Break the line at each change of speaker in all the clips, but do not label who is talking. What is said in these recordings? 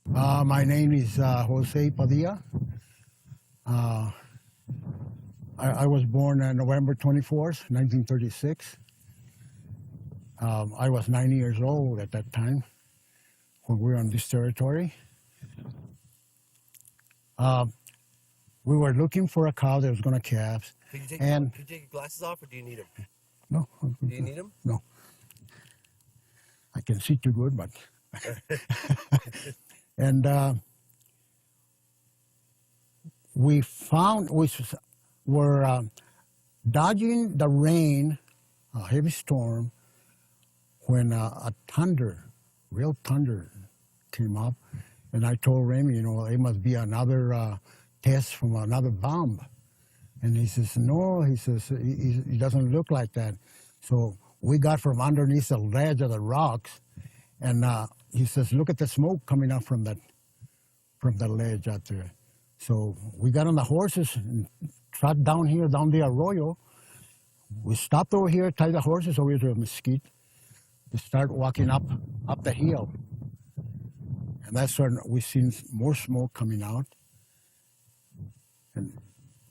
My name is Jose Padilla. Uh, I was born on November 24th, 1936. I was 9 years old at that time when we were on this territory. Uh, we were looking for a cow that was going to calve. And
Could you take your glasses off, or do you need them?
no,
Do you need them?
no, I can see too good, but and we were dodging the rain, a heavy storm, when real thunder came up, and I told Remy, it must be another test from another bomb. And he says, no, he says, it doesn't look like that. So we got from underneath the ledge of the rocks, and he says, look at the smoke coming up from the ledge out there. So we got on the horses and trot down the arroyo. We stopped over here, tied the horses over to a mesquite, to start walking up the hill. And that's when we seen more smoke coming out. And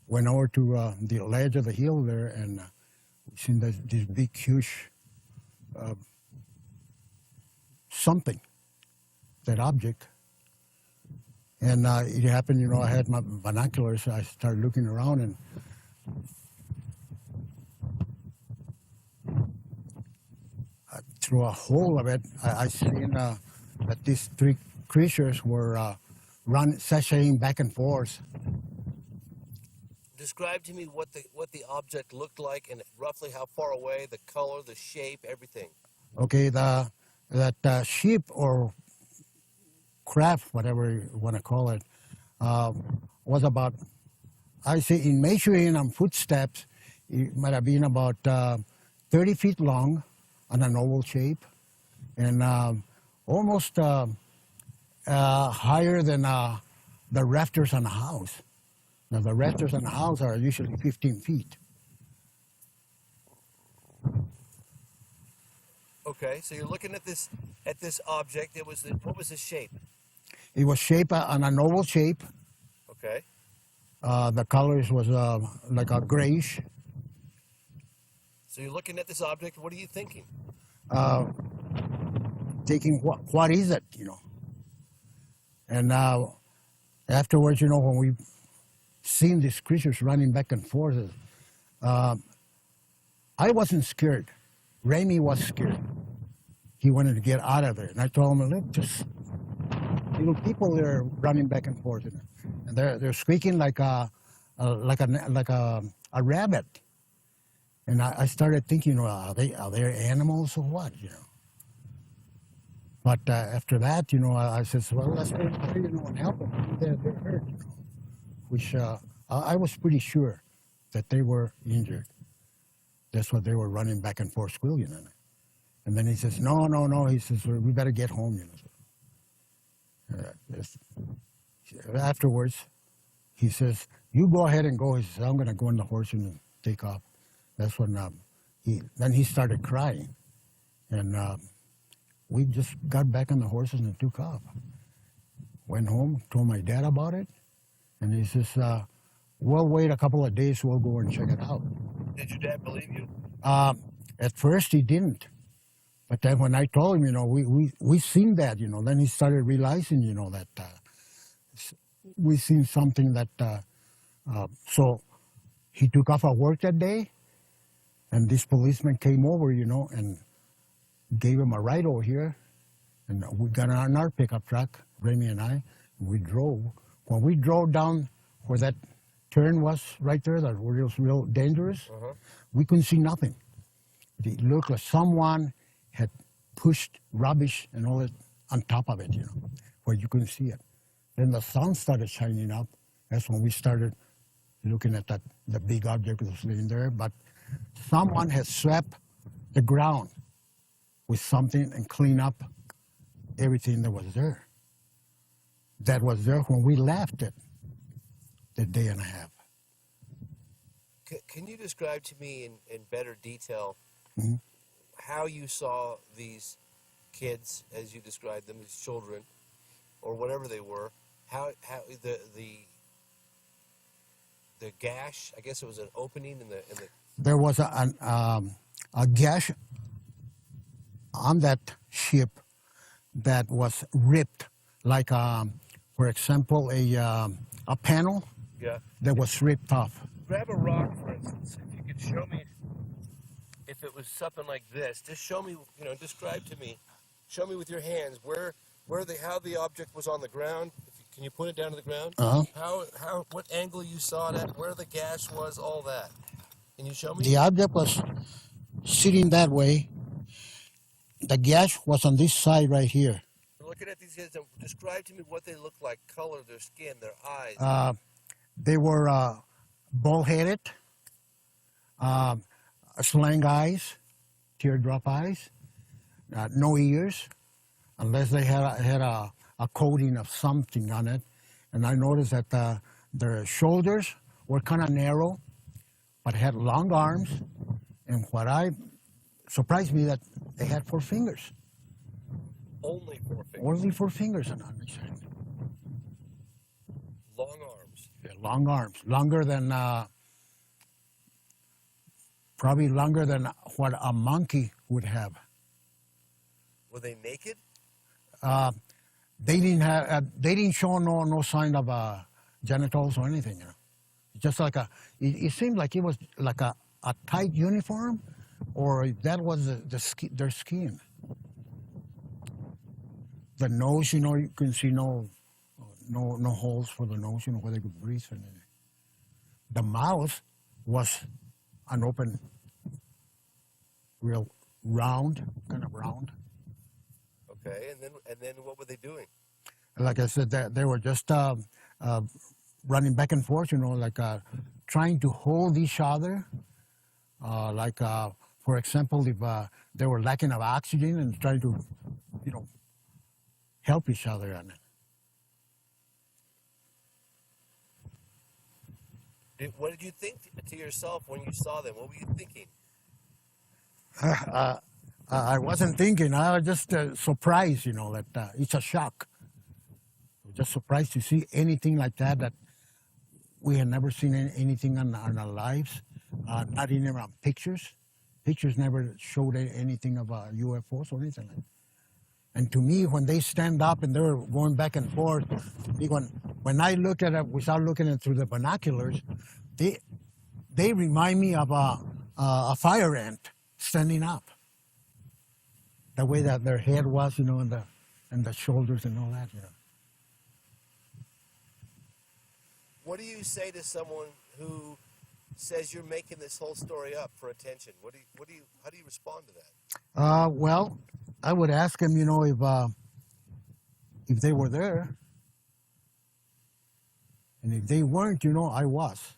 went over to the ledge of the hill there, and we seen this big, huge something, that object. And it happened, I had my binoculars. I started looking around, and through a hole of it, I seen that these three creatures were sashaying back and forth.
Describe to me what the object looked like, and roughly how far away, the color, the shape, everything.
Okay, that sheep or craft, whatever you want to call it, was about, I say, in measuring on footsteps, it might have been about 30 feet long on an oval shape, and almost higher than the rafters on a house. Now, the rafters on a house are usually 15 feet.
Okay, so you're looking at this object. What was the shape?
It was shaped on an oval shape.
Okay.
The colors was like a grayish.
So you're looking at this object. What are you thinking?
Thinking, what is it, And afterwards, when we seen these creatures running back and forth, I wasn't scared. Remy was scared. He wanted to get out of there. And I told him, look, just little people there running back and forth. And they're squeaking like a rabbit. And I started thinking, well, are they animals or what, But after that, I said, well, let's go there, and help them. They're hurt, Which I was pretty sure that they were injured. That's what they were running back and forth squealing. And then he says, no. He says, we better get home, Afterwards, he says, you go ahead and go. He says, I'm going to go in the horse and take off. That's when he started crying. And we just got back on the horses and took off. Went home, told my dad about it. And he says, we'll wait a couple of days, we'll go and check it out.
Did your dad believe you?
At first he didn't. But then when I told him, we seen that, then he started realizing, that we seen something that, so he took off at work that day, and this policeman came over, and gave him a ride over here, and we got on our pickup truck, Remy and I, and we drove. When we drove down where that turn was right there, that was real dangerous, we couldn't see nothing. It looked like someone had pushed rubbish and all that on top of it, where you couldn't see it. Then the sun started shining up. That's when we started looking at the big object that was laying there. But someone had swept the ground with something and cleaned up everything that was there. That was there when we left it, the day and a half.
Can you describe to me in better detail how you saw these kids, as you described them, as children, or whatever they were, how the gash, I guess it was an opening in the
There was a gash on that ship that was ripped, like, for example, a panel
yeah.
that was ripped off.
Grab a rock, for instance. If you could show me, if it was something like this, just show me, describe to me, show me with your hands how the object was on the ground. Can you put it down to the ground?
Uh-huh.
What angle you saw it at, where the gash was, all that. Can you show me?
The object was sitting that way. The gash was on this side right here.
Looking at these guys, describe to me what they look like, color, their skin, their eyes.
They were bull-headed, slang eyes, teardrop eyes, no ears, unless they had a coating of something on it. And I noticed that their shoulders were kind of narrow, but had long arms. And what surprised me that they had 4 fingers.
Only 4 fingers?
Only 4 fingers on each hand.
Long arms?
Yeah, long arms. Longer than, probably longer than what a monkey would have.
Were they naked?
They didn't show no sign of genitals or anything. Just like it seemed like it was like a tight uniform, or that was their skin. The nose, you can see no holes for the nose, where they could breathe. The mouth was an open, real round, kind of round.
Okay, and then what were they doing?
Like I said, they were just running back and forth, like trying to hold each other. For example, if they were lacking of oxygen and trying to, help each other on
it. What did you think to yourself when you saw them? What were you thinking?
I wasn't thinking. I was just surprised, that it's a shock. Just surprised to see anything like that we had never seen anything on our lives, not even on pictures. Pictures never showed anything of UFOs or anything like that. And to me, when they stand up and they were going back and forth, when I look at it without looking at it through the binoculars, they remind me of a fire ant standing up. The way that their head was, and the shoulders and all that,
What do you say to someone who says you're making this whole story up for attention? How do you respond to that?
Well, I would ask them, if they were there, and if they weren't, I was.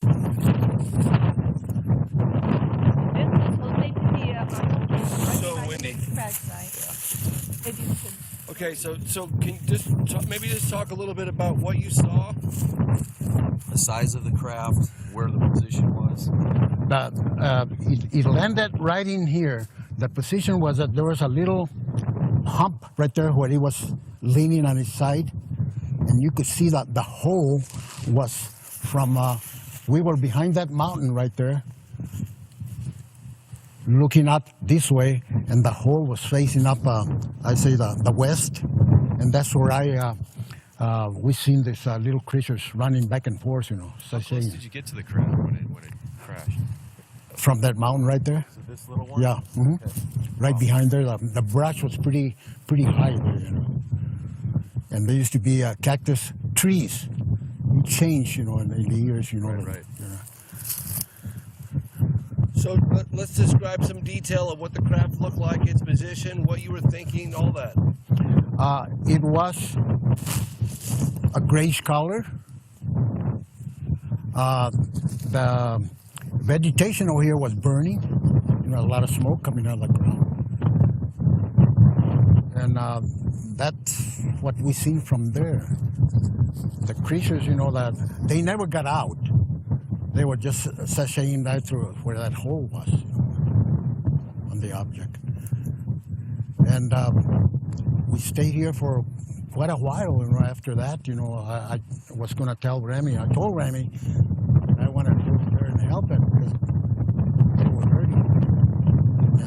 This is José Padilla.
So windy.
Maybe you could.
Okay, so can you just talk a little bit about what you saw? The size of the craft, where the position was.
It landed right in here. The position was that there was a little hump right there where he was leaning on his side, and you could see that the hole was from. We were behind that mountain right there, looking up this way, and the hole was facing up, I say the west, and that's where we seen these little creatures running back and forth,
How close did you get to the craft when it crashed?
From that mountain right there.
So this little one?
Yeah, okay. Right behind there. The brush was pretty high there, and there used to be cactus trees. It changed, in the years,
Right.
So let's describe some detail of what the craft looked like, its position, what you were thinking, all that.
It was a grayish color. The vegetation over here was burning. A lot of smoke coming out of the ground. And that's what we seen from there. The creatures, that they never got out. They were just sashaying right through where that hole was on the object. And we stayed here for quite a while, you know, after that, you know, I was going to tell Remy. I told Remy I want to go there and help him because they were hurting.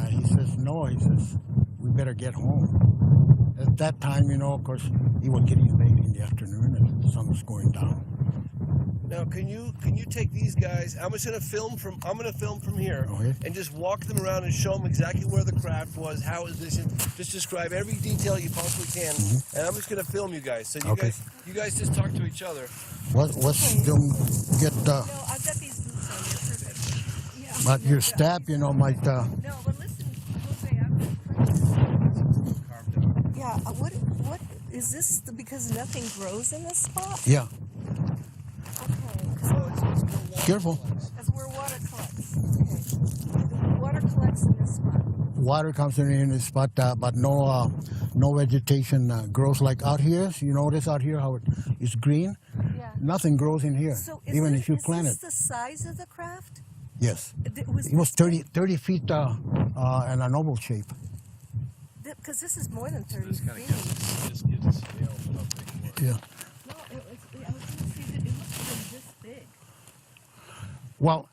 He says, no, he says, we better get home. At that time, you know, of course, it was getting late in the afternoon and the sun was going down.
Now, can you take these guys? I'm gonna film from here,
Okay.
and just walk them around and show them exactly where the craft was, how it was positioned. Just describe every detail you possibly can, and I'm just gonna film you guys. So you guys just talk to each other.
What's them get?
No, I've got these boots on. They're perfect. Yeah.
But your stab, you know, might.
No, but listen, Jose, I'm
Carved out.
Yeah, what is this because nothing grows in this spot?
Yeah.
Okay.
Careful.
That's where water collects. Okay. Water collects in this spot.
Water comes in this spot, but no vegetation grows like out here. You notice out here how it's green?
Yeah.
Nothing grows in here,
So is
even
this,
if you
is
plant
this
it.
the size of the craft?
Yes.
It
It was 30 feet and an oval shape.
Because this is more than 30
This kind of
feet.
gives a scale of how big it was.
Yeah.
No, I was going to say that it must have been this big.
Well,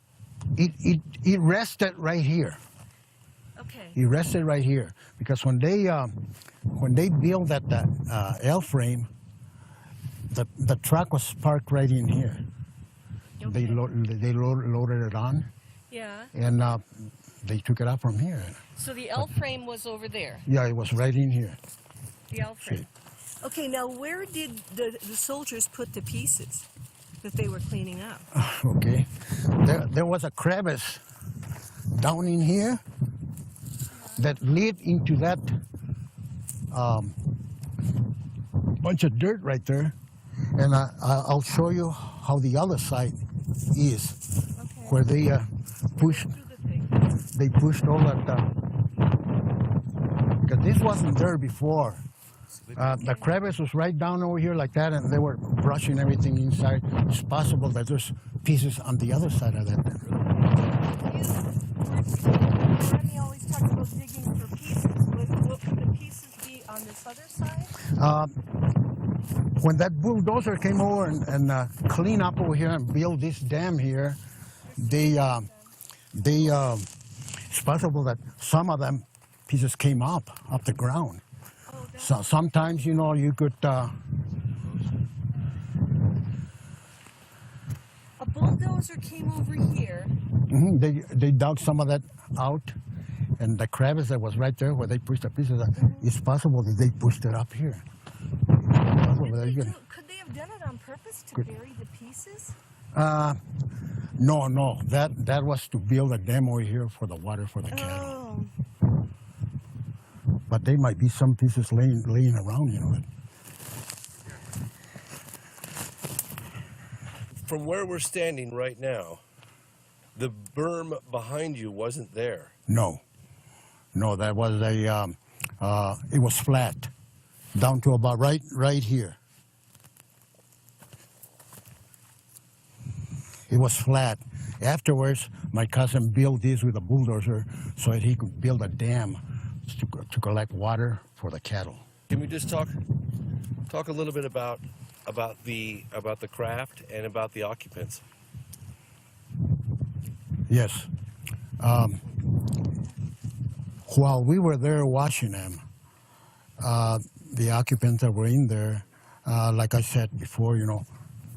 it rested right here.
Okay.
It rested right here because when they built that L frame, the truck was parked right in here. They
Okay.
loaded it on,
Yeah.
and they took it out from here.
So the L frame was over there.
Yeah, it was right in here.
The L frame.
Okay, now where did the soldiers put the pieces that they were cleaning up?
Okay. There was a crevice down in here that led into that bunch of dirt right there. And I'll show you how the other side is,
Okay.
where they pushed.
Do the thing.
They pushed all that. Because this wasn't there before. The crevice was right down over here like that, and they were brushing everything inside. It's possible that there's pieces on the other side of that.
Granny always talks about digging for pieces. Would the pieces be on this other side?
When that bulldozer came over and cleaned up over here and built this dam here, it's possible that some of them pieces came up the ground. So sometimes, you know, you could.
A bulldozer came over here.
They dug some of that out, and the crevice that was right there where they pushed the pieces, it's possible that they pushed it up here.
Could they have done it on purpose to bury the pieces?
No, that was to build a dam over here for the water for the cattle.
Oh.
But there might be some pieces laying around, you know.
From where we're standing right now, the berm behind you wasn't there.
No, that was it was flat, down to about right here. It was flat. Afterwards, my cousin built this with a bulldozer so that he could build a dam to collect water for the cattle.
Can we just talk a little bit about the craft and about the occupants?
Yes. While we were there watching them, the occupants that were in there, like I said before, you know,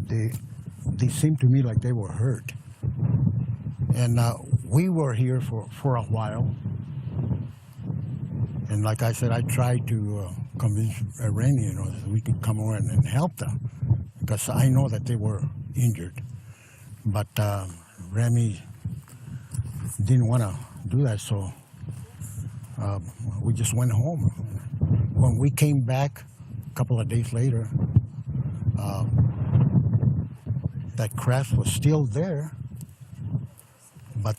they seemed to me like they were hurt. And we were here for a while. And like I said, I tried to convince Rainey, you know, that we could come over and help them, because I know that they were injured. But Remy didn't want to do that, so we just went home. When we came back a couple of days later, that craft was still there, but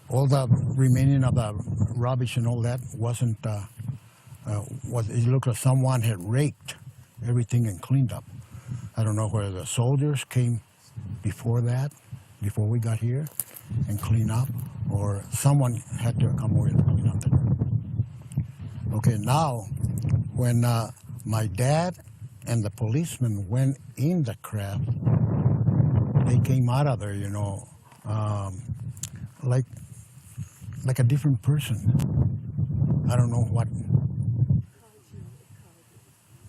all the remaining of the rubbish and all that wasn't, it looked like someone had raked everything and cleaned up. I don't know whether the soldiers came before that, before we got here, and clean up, or someone had to come over and clean up. Okay, now, when my dad and the policemen went in the craft, they came out of there, you know, like a different person. I don't know what.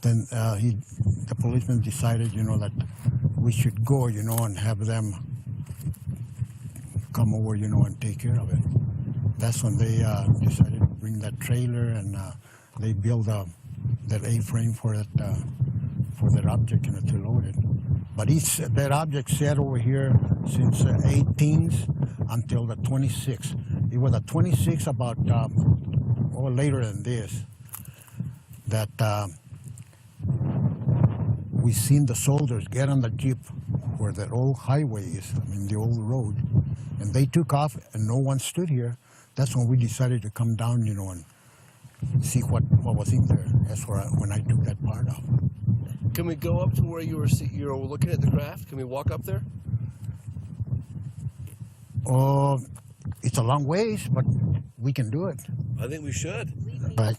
Then the policeman decided, you know, that we should go, you know, and have them come over, you know, and take care of it. That's when they decided to bring that trailer, and they built that A-frame for that object, you know, to load it. But that object sat over here since 18th until the 26th. It was the 26th, about or later than this, that we seen the soldiers get on the jeep where that old highway is, I mean the old road, and they took off and no one stood here. That's when we decided to come down, you know, and see what was in there. That's when I took that part out.
Can we go up to where you were looking at the craft? Can we walk up there?
It's a long ways, but we can do it.
I think we should.
Right.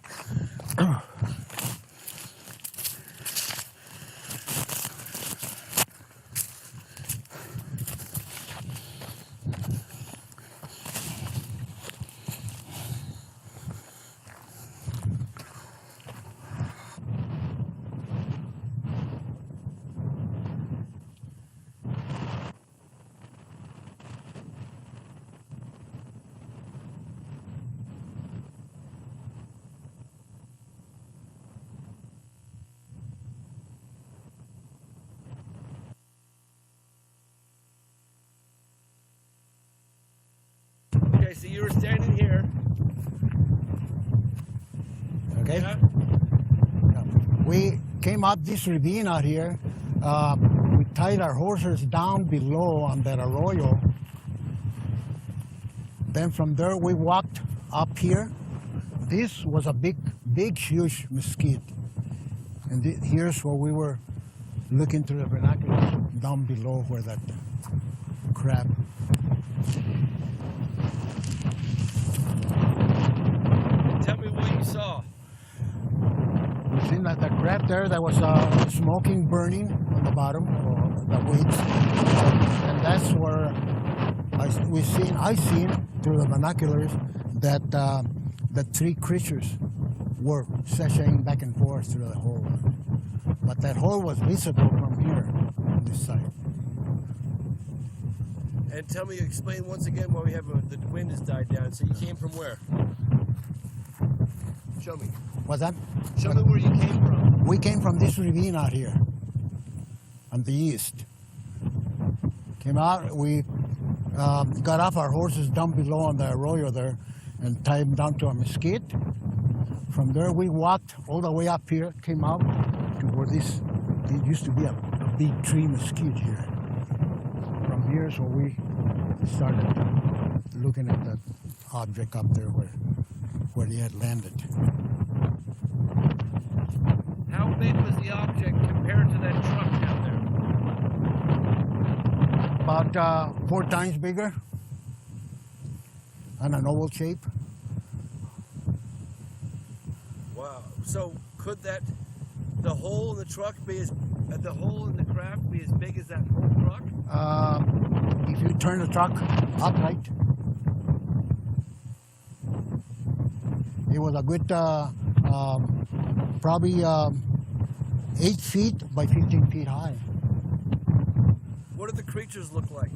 Okay, so you were standing here.
Okay.
Yeah?
We came up this ravine out here. We tied our horses down below on that arroyo. Then from there we walked up here. This was a big, huge mesquite. And here's where we were looking through the binoculars down below where that crab.
Tell me what you saw.
We seen that the crab there was smoking, burning on the bottom, or the weights. And that's where I seen through the binoculars that the three creatures were sashaying back and forth through the hole. But that hole was visible from here, on this side.
And tell me, explain once again why we have the wind has died down. So you came from where? Show me.
What's that?
Show me where you came from.
We came from this ravine out here, on the east. Came out, we got off our horses down below on the arroyo there and tied them down to a mesquite. From there we walked all the way up here, came out to where there used to be a big tree mesquite here. From here is where we started looking at that object up there where he had landed.
How big was the object compared to that truck down there?
About 4 times bigger, and an oval shape.
Wow. So could the hole in the truck the hole in the craft be as big as that whole truck?
If you turn the truck upright, it was a good, probably 8 feet by 15 feet high.
What did the creatures look like?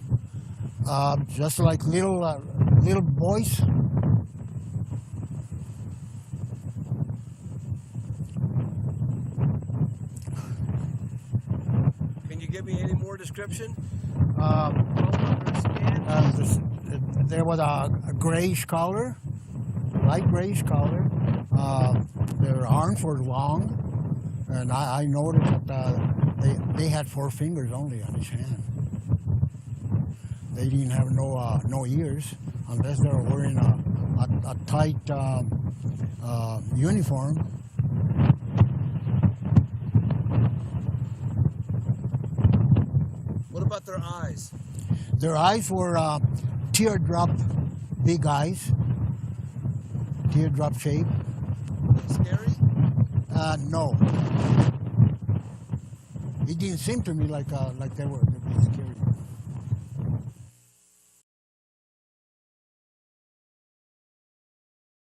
Just like little boys.
Can you give me any more description?
There was a grayish color, light grayish color. Their arms were long, and I noticed that they had 4 fingers only on each hand. They didn't have no ears, unless they were wearing a tight uniform.
What about their eyes?
Their eyes were teardrop, big eyes, teardrop shape.
Scary?
No. It didn't seem to me like they were a big scary